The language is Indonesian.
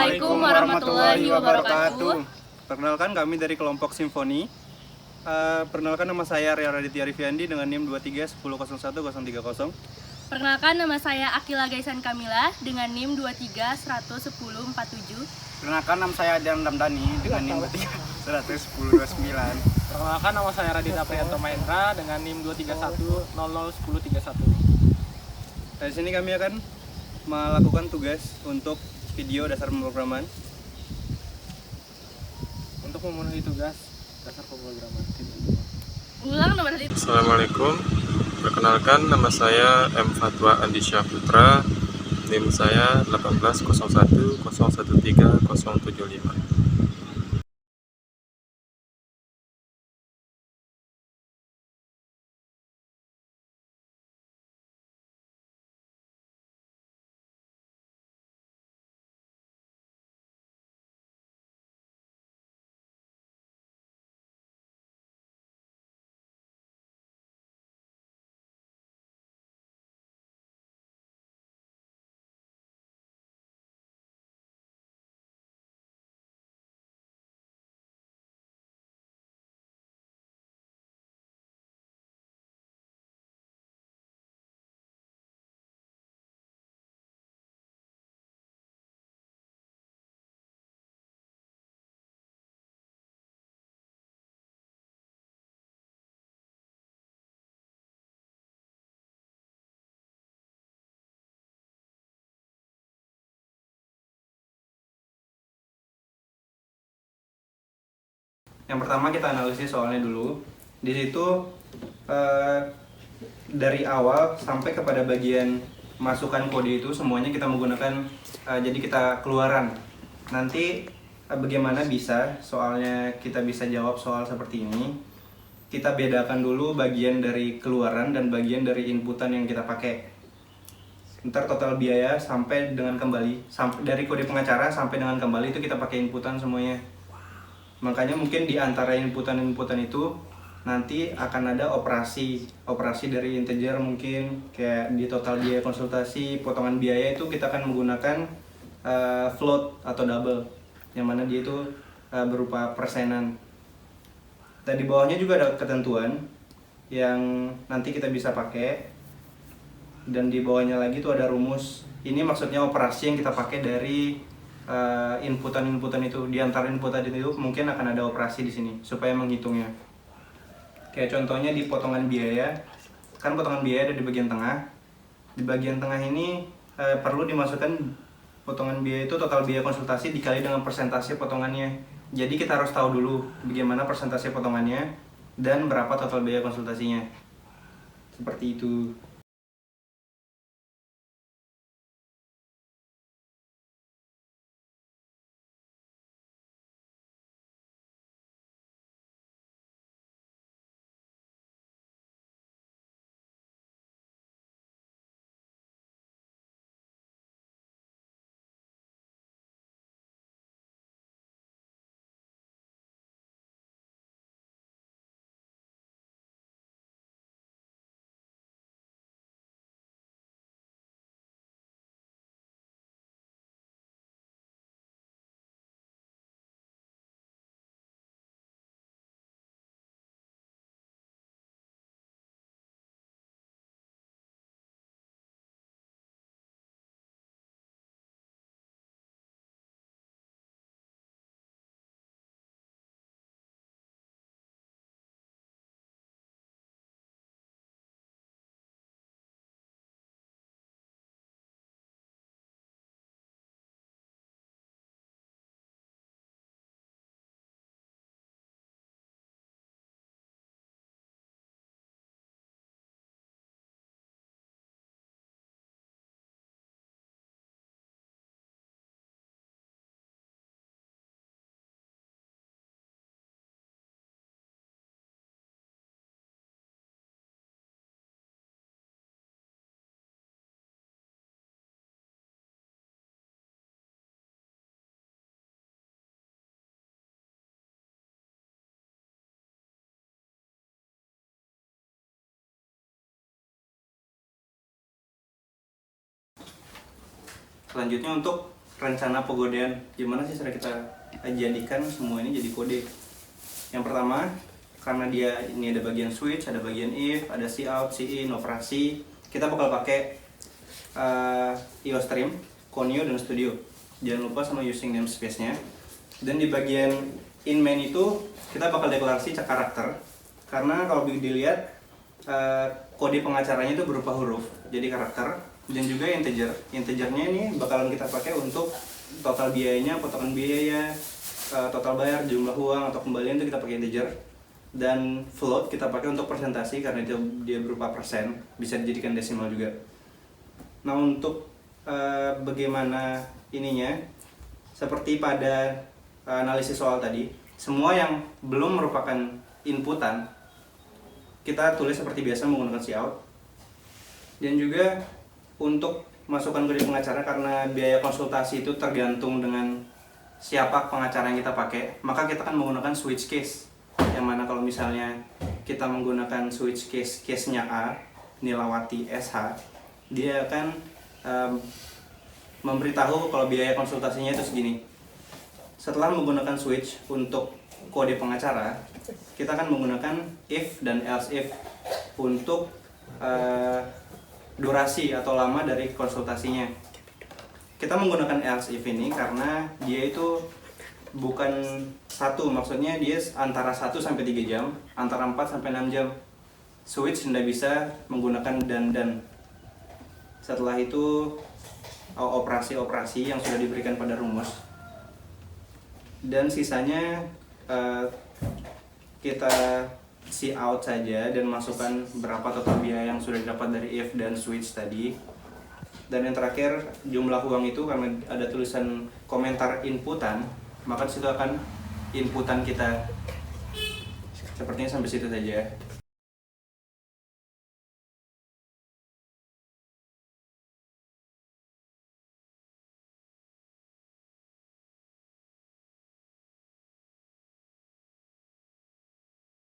Assalamualaikum warahmatullahi wabarakatuh. Perkenalkan, kami dari kelompok Simfoni. Perkenalkan, nama saya Ria Raditya Riviandi dengan NIM 23101030. Perkenalkan, nama saya Akila Gaisan Kamila dengan NIM 23111047. Perkenalkan, nama saya Adrian Ramdhani dengan NIM 23111029. Perkenalkan, nama saya Raditya Priyanto Mahendra dengan NIM 231001031. Dari sini kami akan melakukan tugas untuk video dasar pemrograman. Untuk memenuhi tugas dasar pemrograman. Ulang nomor tadi. Assalamualaikum. Perkenalkan, nama saya M. Fatwa Andisya Putra. NIM saya 18010130075. Yang pertama kita analisis soalnya dulu. Di situ dari awal sampai kepada bagian masukkan kode itu semuanya kita menggunakan jadi kita keluaran. Nanti bagaimana bisa soalnya kita bisa jawab soal seperti ini. Kita bedakan dulu bagian dari keluaran dan bagian dari inputan yang kita pakai. Ntar total biaya sampai dengan kembali, sampai dari kode pengacara sampai dengan kembali itu kita pakai inputan semuanya. Makanya mungkin di antara inputan-inputan itu nanti akan ada operasi dari integer, mungkin kayak di total biaya konsultasi, potongan biaya itu kita akan menggunakan float atau double, yang mana dia itu berupa persenan. Dan di bawahnya juga ada ketentuan yang nanti kita bisa pakai. Dan di bawahnya lagi itu ada rumus. Ini maksudnya operasi yang kita pakai dari inputan-inputan itu. Di antara inputan itu mungkin akan ada operasi di sini supaya menghitungnya. Kayak contohnya di potongan biaya, kan potongan biaya ada di bagian tengah. Di bagian tengah ini perlu dimasukkan potongan biaya itu total biaya konsultasi dikali dengan persentase potongannya. Jadi kita harus tahu dulu bagaimana persentase potongannya dan berapa total biaya konsultasinya. Seperti itu. Selanjutnya untuk rencana pegodean. Gimana sih cara kita jadikan semua ini jadi kode? Yang pertama, karena dia ini ada bagian switch, ada bagian if, ada cout, in, operasi, kita bakal pakai IOStream, Conio, dan Studio. Jangan lupa sama using namespace-nya. Dan di bagian in main itu kita bakal deklarasi karakter, karena kalau dilihat kode pengacaranya itu berupa huruf, jadi karakter, dan juga integer. Integernya ini bakalan kita pakai untuk total biayanya, potongan biaya, total bayar, jumlah uang atau kembalian itu kita pakai integer. Dan float kita pakai untuk persentasi karena dia berupa persen, bisa dijadikan desimal juga. Nah, untuk bagaimana ininya, seperti pada analisis soal tadi, semua yang belum merupakan inputan kita tulis seperti biasa menggunakan cout. Dan juga untuk masukkan kode pengacara, karena biaya konsultasi itu tergantung dengan siapa pengacara yang kita pakai, maka kita akan menggunakan switch case. Yang mana kalau misalnya kita menggunakan switch case-nya A, Nilawati SH, dia akan memberitahu kalau biaya konsultasinya itu segini. Setelah menggunakan switch untuk kode pengacara, kita akan menggunakan if dan else if untuk durasi atau lama dari konsultasinya. Kita menggunakan else if ini karena dia itu bukan satu, maksudnya dia antara 1 sampai 3 jam, antara 4 sampai 6 jam. Switch tidak bisa menggunakan dan. Setelah itu operasi-operasi yang sudah diberikan pada rumus. Dan sisanya kita cout saja dan masukkan berapa total biaya yang sudah didapat dari if dan switch tadi. Dan yang terakhir, jumlah uang itu karena ada tulisan komentar inputan, maka disitu akan inputan kita. Sepertinya sampai situ saja.